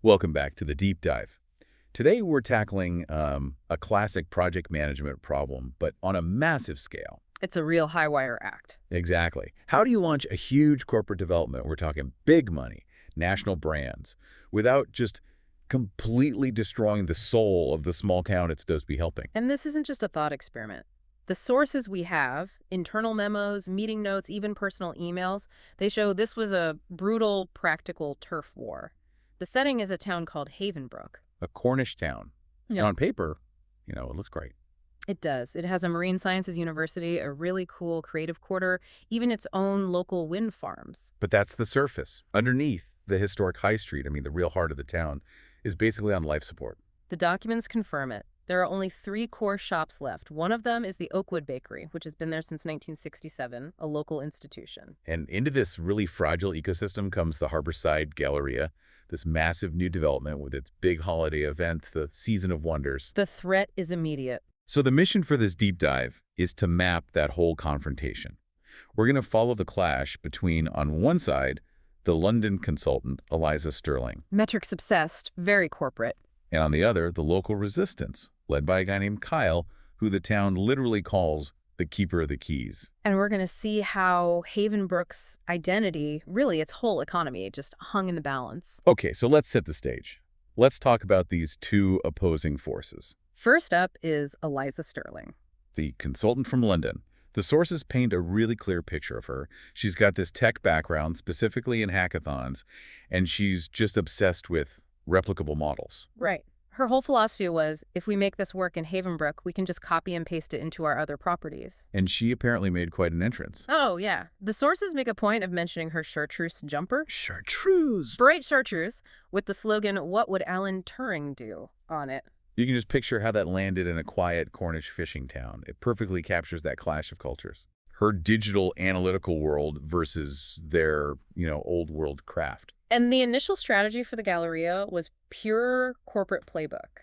Welcome back to the deep dive. Today we're tackling a classic project management problem, but on a massive scale. It's a real high wire act. Exactly. How do you launch a huge corporate development, we're talking big money, national brands, without just completely destroying the soul of the small town it's supposed to be helping? And this isn't just a thought experiment. The sources we have, internal memos, meeting notes, even personal emails, they show this was a brutal, practical turf war. The setting is a town called Havenbrook. A Cornish town. Yeah. And on paper, it looks great. It does. It has a marine sciences university, a really cool creative quarter, even its own local wind farms. But that's the surface. Underneath, the historic high street, the real heart of the town, is basically on life support. The documents confirm it. There are only 3 core shops left. One of them is the Oakwood Bakery, which has been there since 1967, a local institution. And into this really fragile ecosystem comes the Harborside Galleria, this massive new development with its big holiday event, the Season of Wonders. The threat is immediate. So the mission for this deep dive is to map that whole confrontation. We're going to follow the clash between, on one side, the London consultant, Eliza Sterling. Metrics obsessed, very corporate. And on the other, the local resistance, led by a guy named Kyle, who the town literally calls the keeper of the keys. And we're going to see how Havenbrook's identity, really its whole economy, just hung in the balance. Okay, so let's set the stage. Let's talk about these two opposing forces. First up is Eliza Sterling. The consultant from London. The sources paint a really clear picture of her. She's got this tech background, specifically in hackathons, and she's just obsessed with replicable models. Right. Her whole philosophy was, if we make this work in Havenbrook, we can just copy and paste it into our other properties. And she apparently made quite an entrance. Oh, yeah. The sources make a point of mentioning her chartreuse jumper. Chartreuse! Bright chartreuse, with the slogan, "What would Alan Turing do?" on it. You can just picture how that landed in a quiet Cornish fishing town. It perfectly captures that clash of cultures. Her digital analytical world versus their, old world craft. And the initial strategy for the Galleria was pure corporate playbook.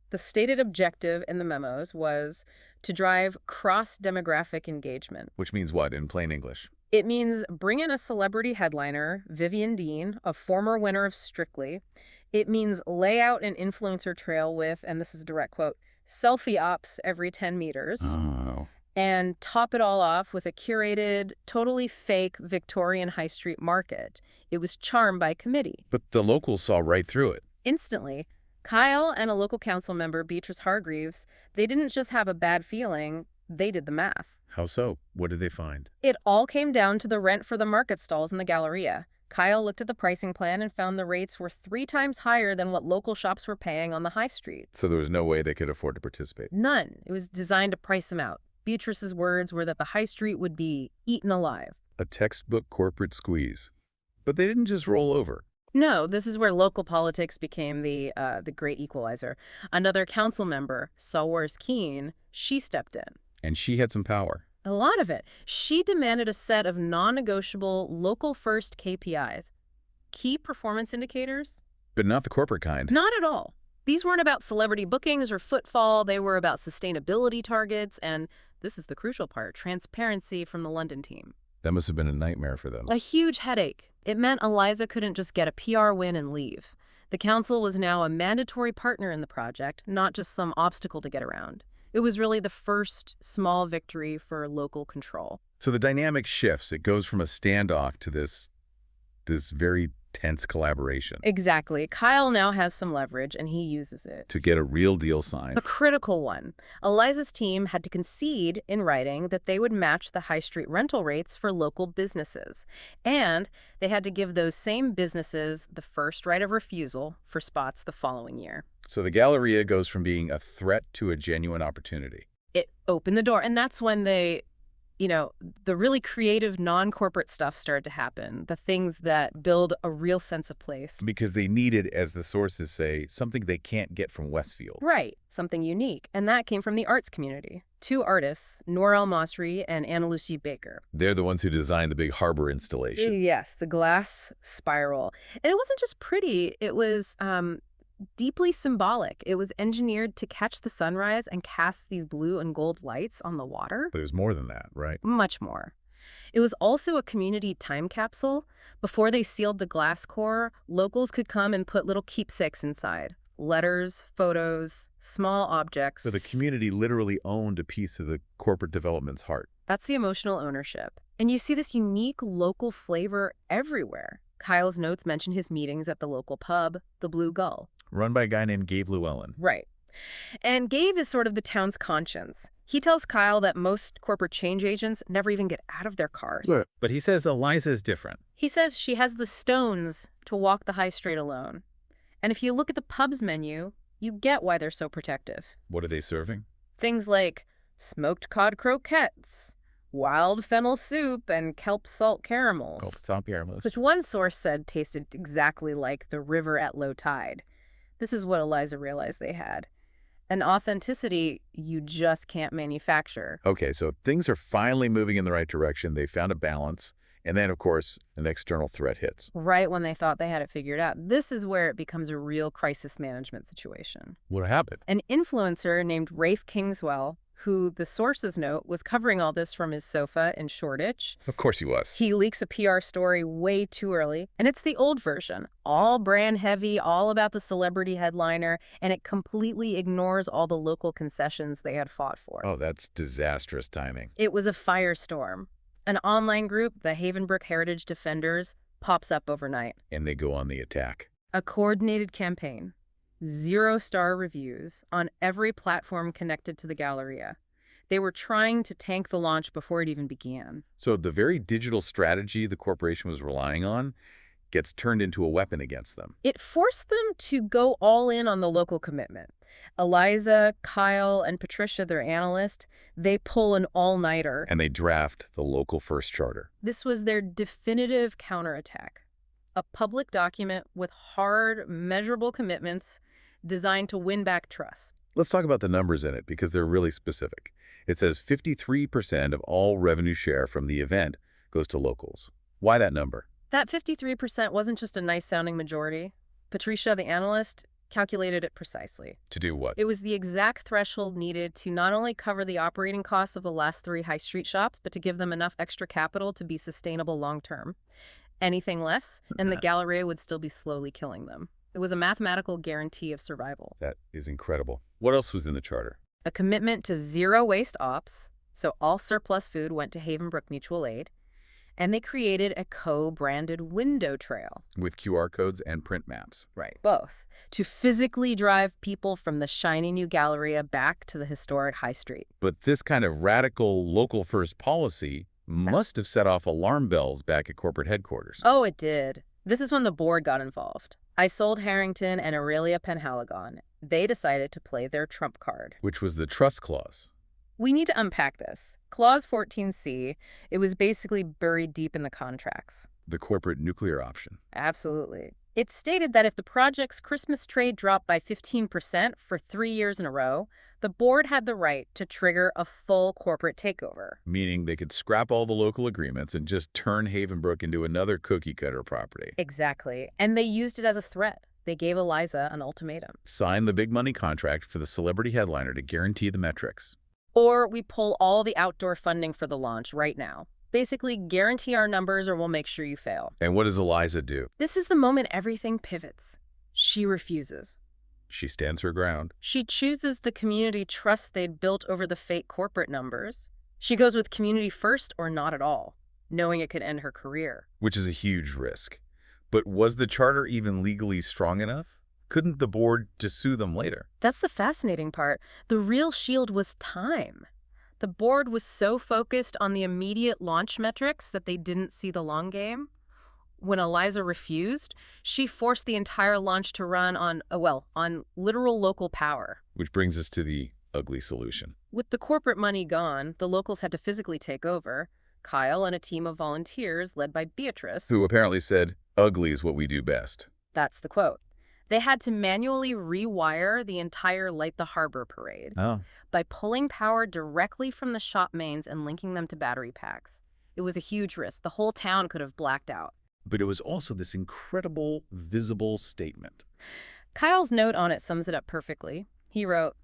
The stated objective in the memos was to drive cross-demographic engagement. Which means what in plain English? It means bring in a celebrity headliner, Vivian Dean, a former winner of Strictly. It means lay out an influencer trail with, and this is a direct quote, selfie ops every 10 meters. Oh. And top it all off with a curated, totally fake Victorian high street market. It was charmed by committee. But the locals saw right through it. Instantly, Kyle and a local council member, Beatrice Hargreaves, they didn't just have a bad feeling, they did the math. How so? What did they find? It all came down to the rent for the market stalls in the Galleria. Kyle looked at the pricing plan and found the rates were 3 times higher than what local shops were paying on the high street. So there was no way they could afford to participate? None. It was designed to price them out. Beatrice's words were that the high street would be eaten alive. A textbook corporate squeeze. But they didn't just roll over. No, this is where local politics became the great equalizer. Another council member, Sawars Keene, she stepped in. And she had some power. A lot of it. She demanded a set of non-negotiable local-first KPIs. Key performance indicators? But not the corporate kind. Not at all. These weren't about celebrity bookings or footfall. They were about sustainability targets and, this is the crucial part, transparency from the London team. That must have been a nightmare for them. A huge headache. It meant Eliza couldn't just get a PR win and leave. The council was now a mandatory partner in the project, not just some obstacle to get around. It was really the first small victory for local control. So the dynamic shifts. It goes from a standoff to this very tense collaboration. Exactly. Kyle now has some leverage, and he uses it. To get a real deal signed. A critical one. Eliza's team had to concede in writing that they would match the high street rental rates for local businesses. And they had to give those same businesses the first right of refusal for spots the following year. So the Galleria goes from being a threat to a genuine opportunity. It opened the door, and that's when the really creative non-corporate stuff started to happen, the things that build a real sense of place. Because they needed, as the sources say, something they can't get from Westfield. Right, something unique, and that came from the arts community. 2 artists, Noor El-Masri and Anna Lucy Baker. They're the ones who designed the big harbor installation. Yes, the glass spiral. And it wasn't just pretty, it was deeply symbolic. It was engineered to catch the sunrise and cast these blue and gold lights on the water. But it was more than that, right? Much more. It was also a community time capsule. Before they sealed the glass core, locals could come and put little keepsakes inside. Letters, photos, small So objects. the community literally owned a piece of the corporate development's heart. That's the emotional ownership. And you see this unique local flavor everywhere. Kyle's notes mention his meetings at the local pub, the Blue Gull. Run by a guy named Gabe Llewellyn. Right. And Gabe is sort of the town's conscience. He tells Kyle that most corporate change agents never even get out of their cars. Right. But he says Eliza is different. He says she has the stones to walk the high street alone. And if you look at the pub's menu, you get why they're so protective. What are they serving? Things like smoked cod croquettes, wild fennel soup, and kelp salt caramels. Oh, stop here, Alice. Which one source said tasted exactly like the river at low tide. This is what Eliza realized they had. An authenticity you just can't manufacture. Okay, so things are finally moving in the right direction. They found a balance. And then, of course, an external threat hits. Right when they thought they had it figured out. This is where it becomes a real crisis management situation. What happened? An influencer named Rafe Kingswell, who the sources note was covering all this from his sofa in Shoreditch. Of course he was. He leaks a PR story way too early, and it's the old version. All brand heavy, all about the celebrity headliner, and it completely ignores all the local concessions they had fought for. Oh, that's disastrous timing. It was a firestorm. An online group, the Havenbrook Heritage Defenders, pops up overnight. And they go on the attack. A coordinated campaign. 0-star reviews on every platform connected to the Galleria. They were trying to tank the launch before it even began. So the very digital strategy the corporation was relying on gets turned into a weapon against them. It forced them to go all in on the local commitment. Eliza, Kyle, and Patricia, their analyst, they pull an all-nighter. And they draft the local first charter. This was their definitive counterattack. A public document with hard, measurable commitments designed to win back trust. Let's talk about the numbers in it because they're really specific. It says 53% of all revenue share from the event goes to locals. Why that number? That 53% wasn't just a nice-sounding majority. Patricia, the analyst, calculated it precisely. To do what? It was the exact threshold needed to not only cover the operating costs of the last 3 high street shops, but to give them enough extra capital to be sustainable long-term. Anything less, and the Galleria would still be slowly killing them. It was a mathematical guarantee of survival. That is incredible. What else was in the charter? A commitment to zero waste ops, so all surplus food went to Havenbrook Mutual Aid, and they created a co-branded window trail. With QR codes and print maps. Right. Both. To physically drive people from the shiny new Galleria back to the historic High Street. But this kind of radical local-first policy must have set off alarm bells back at corporate headquarters. Oh, it did. This is when the board got involved. I sold Harrington and Aurelia Penhaligon. They decided to play their trump card. Which was the trust clause. We need to unpack this. Clause 14C, it was basically buried deep in the contracts. The corporate nuclear option. Absolutely. It stated that if the project's Christmas trade dropped by 15% for 3 years in a row, the board had the right to trigger a full corporate takeover. Meaning they could scrap all the local agreements and just turn Havenbrook into another cookie-cutter property. Exactly. And they used it as a threat. They gave Eliza an ultimatum. Sign the big money contract for the celebrity headliner to guarantee the metrics. Or we pull all the outdoor funding for the launch right now. Basically, guarantee our numbers or we'll make sure you fail. And what does Eliza do? This is the moment everything pivots. She refuses. She stands her ground. She chooses the community trust they'd built over the fake corporate numbers. She goes with community first or not at all, knowing it could end her career. Which is a huge risk. But was the charter even legally strong enough? Couldn't the board just sue them later? That's the fascinating part. The real shield was time. The board was so focused on the immediate launch metrics that they didn't see the long game. When Eliza refused, she forced the entire launch to run on literal local power. Which brings us to the ugly solution. With the corporate money gone, the locals had to physically take over. Kyle and a team of volunteers led by Beatrice. Who apparently said, ugly is what we do best. That's the quote. They had to manually rewire the entire Light the Harbor parade by pulling power directly from the shop mains and linking them to battery packs. It was a huge risk. The whole town could have blacked out. But it was also this incredible visible statement. Kyle's note on it sums it up perfectly. He wrote,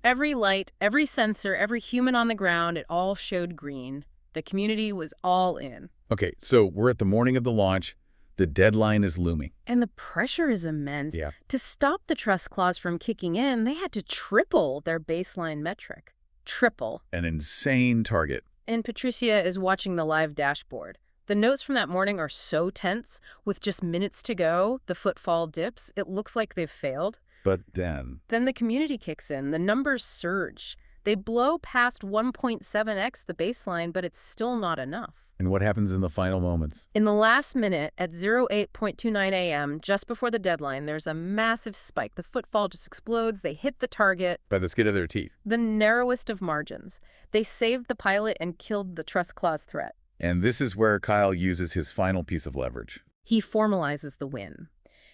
"Every light, every sensor, every human on the ground, it all showed green. The community was all in. Okay, so we're at the morning of the launch. The deadline is looming. And the pressure is immense. Yeah. To stop the trust clause from kicking in, they had to triple their baseline metric. Triple. An insane target. And Patricia is watching the live dashboard. The notes from that morning are so tense. With just minutes to go, the footfall dips. It looks like they've failed. But then Then the community kicks in. The numbers surge. They blow past 1.7x the baseline, but it's still not enough. And what happens in the final moments? In the last minute, at 08:29 a.m., just before the deadline, there's a massive spike. The footfall just explodes. They hit the target. By the skin of their teeth. The narrowest of margins. They saved the pilot and killed the trust clause threat. And this is where Kyle uses his final piece of leverage. He formalizes the win.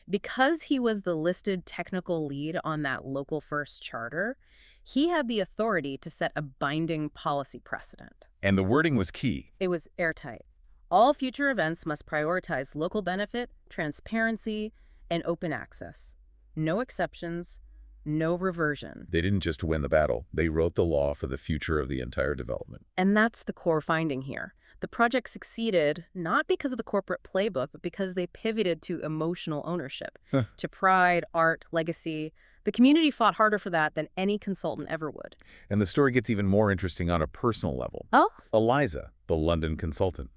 Because he was the listed technical lead on that local first charter, he had the authority to set a binding policy precedent. And the wording was key. It was airtight. All future events must prioritize local benefit, transparency, and open access. No exceptions, no reversion. They didn't just win the battle. They wrote the law for the future of the entire development. And that's the core finding here. The project succeeded not because of the corporate playbook, but because they pivoted to emotional ownership, to pride, art, legacy. The community fought harder for that than any consultant ever would. And the story gets even more interesting on a personal level. Oh? Eliza, the London consultant,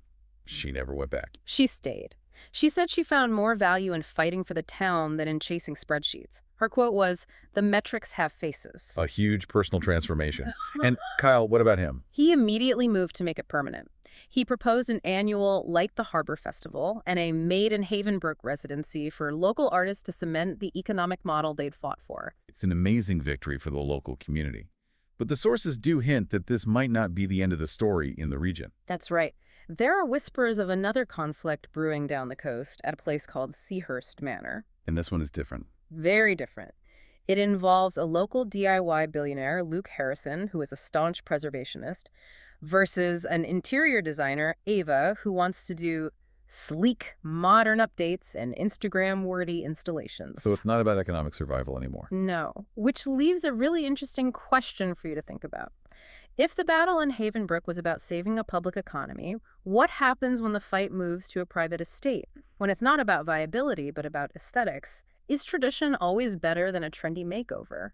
she never went back. She stayed. She said she found more value in fighting for the town than in chasing spreadsheets. Her quote was, "The metrics have faces." A huge personal transformation. And Kyle, what about him? He immediately moved to make it permanent. He proposed an annual Light the Harbor Festival and a Made in Havenbrook residency for local artists to cement the economic model they'd fought for. It's an amazing victory for the local community. But the sources do hint that this might not be the end of the story in the region. That's right. There are whispers of another conflict brewing down the coast at a place called Seahurst Manor. And this one is different. Very different. It involves a local DIY billionaire, Luke Harrison, who is a staunch preservationist, versus an interior designer, Ava, who wants to do sleek, modern updates and Instagram-worthy installations. So it's not about economic survival anymore. No, which leaves a really interesting question for you to think about. If the battle in Havenbrook was about saving a public economy, what happens when the fight moves to a private estate? When it's not about viability, but about aesthetics, is tradition always better than a trendy makeover?